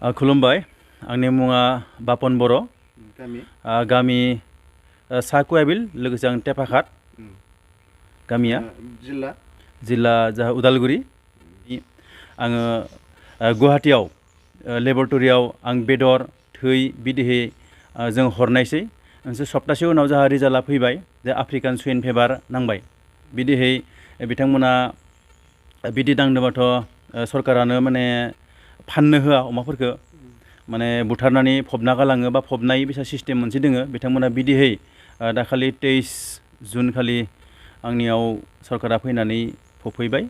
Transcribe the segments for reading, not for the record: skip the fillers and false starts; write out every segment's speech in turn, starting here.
खुलुमबाय आंनि मुङा बापन बर' गामि साकुयाबिल लोगोसे आं टेपाखात गामिया जिल्ला जाहा उदालगुरि आङो गुवाहाटीयाव लेबरेटरियाव आं बेदर थै बिदिहै जों हरनायसै मोनसे सप्तासे उनाव जाहा रिजाल्टआ फैबाय जे आफ्रिकान सुइन फेभार नांबाय बिदिहै बिथांमोना बिदि दांदोंबाथ' सरकारानो माने फाननो होआ अमाफोरखौ माने बुथारनानै फबना गालाङो बा फबनाय बिसा सिस्टेम मोनसे दोङो बिथांमोना बिदिहै दाखालि 23 जुन खालि आंनियाव सरकारा फैनानै फबफैबाय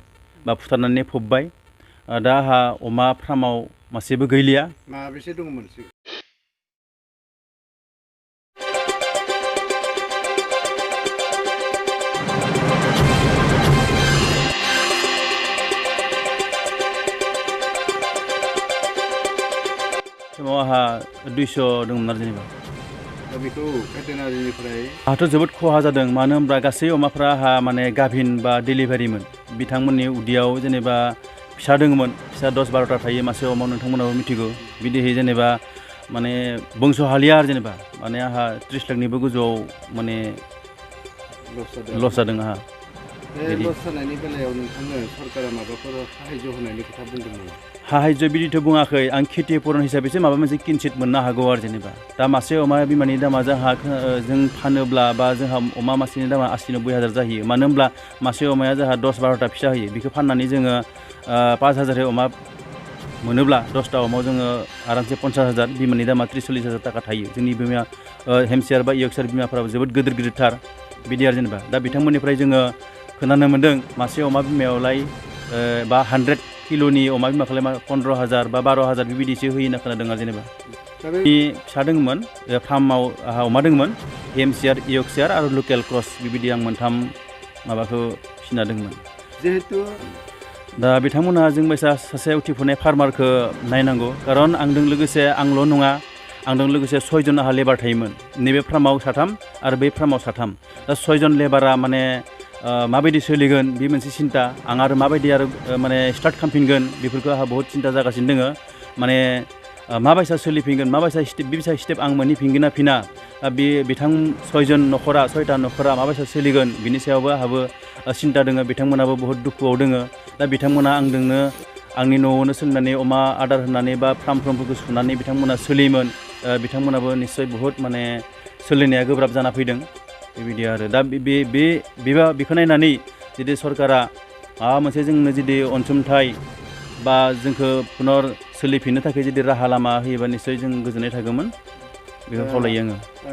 बा फुथारनानै फबबाय दा आंहा अमा फार्माव मासेबो गैलिया माबेसे दङमोन समाव आंहा 200 दंमोन आरो जेनेबा दा बेखौ भेटेनारिनिफ्राय आंहाथ' जोबोद खहा जादों मानो होनब्ला गासै अमाफ्रा आंहा माने गाभिन बा डेलिभारिमोन बिथांमोननि उदैयाव जेनेबा फिसा दङमोन फिसा 10-12टा थायो मासे अमायाव नोंथांमोनाबो मिथिगौ बिदिहै जेनेबा माने बंस' हालिया आरो जेनेबा माने आंहा 30 लाखनिबो गोजौआव माने लस जादों आंहा लस जानायनि बेलायाव नोंथांनो सरकारा माबाफोर साहाय्य होनायनि खोथा बुंदोंमोन साहाय्य बिदिथ' बुङाखै आं खेथि पुरन हिसाबैसो माबा मोनसे किनसित मोननो हागौ आरो जेनेबा दा मासे अमा बिमानि दामा जोंहा जों फानोब्ला बा जोंहा अमा मासेनि दामा 80-90 हाजार जाहैयो मानो होनब्ला मासे अमाया जोंहा 10-12टा फिसा होयो बेखौ फाननानै जोङो 5,000 अमा मोनोब्ला 10टा अमायाव जोङो आरामसे 50,000 बिमानि दामा 30-40 हाजार थाखा थायो जोंनि बिमाया हेमसियार बा इयर्कशायर बिमाफोराबो जोबोद गिदिर-गिदिरथार बिदि आरो जेनेबा दा बिथांमोननिफ्राय जोङो खोनानो मोन्दों मासे अमा बिमायावलाय बा 100 किल'नि अमा बिमाखौलाय 15,000 बा 12,000 बेबायदिसो होयो होनना खोनादों आरो जेनेबा फिसा दङमोन फार्माव आंहा अमा दङमोन हेमसियार इयर्कशायर आरो लकेल क्रस बेबायदि आं मोनथाम माबाखौ फिसिना दङमोन जिहेतु दा बिथांमोनहा जों बायसा सासे उथिफुनाय फार्मारखौ नायनांगौ खारन आंजों लोगोसे आंल' नङा आंजों लोगोसे 6 जन आंहा लेबार थायोमोन नैबे फार्माव 3 आरो बै फार्माव 3 दा 6 जन लेबारा माने माबायदि सोलिगोन बे मोनसे सिन्ता आं आरो माबायदि आरो माने स्टार्ट खालामफिनगोन बेफोरखौ आंहा बहुत सिन्ता जागासिनो दोङो माने माबायसा सोलिफिनगोन माबायसा स्टेप बे स्टेप आं मोनहैफिनगोन ना फिना बे बिथां 6 न'खरा 6टा न'खरा माबायसा सोलिगोन बिनि सायावबो आंहाबो सिन्ता दोङो बिथांमोनाबो बहुत दुखुआव दोङो दा बिथांमोना आंजोंनो आंनि न'आवनो सोलिनानै अमा आदार होनानै बा फार्मफोरखौ सुनानै बिथांमोना सोलियोमोन बिथांमोनाबो निस्सय बहुत माने सोलिनाया गोब्राब जाना फैदों बेबायदि आरो दा बेखौ नायनानै जुदि सरकारा माबा मोनसे जोंनो जुदि अनसुंथाइ बा जोंखौ पुनर सोलिफिननो थाखाय जुदि राहा लामा होयोबा निस्सय जों गोजोननाय थागौमोन बेखौ खावलायो आङो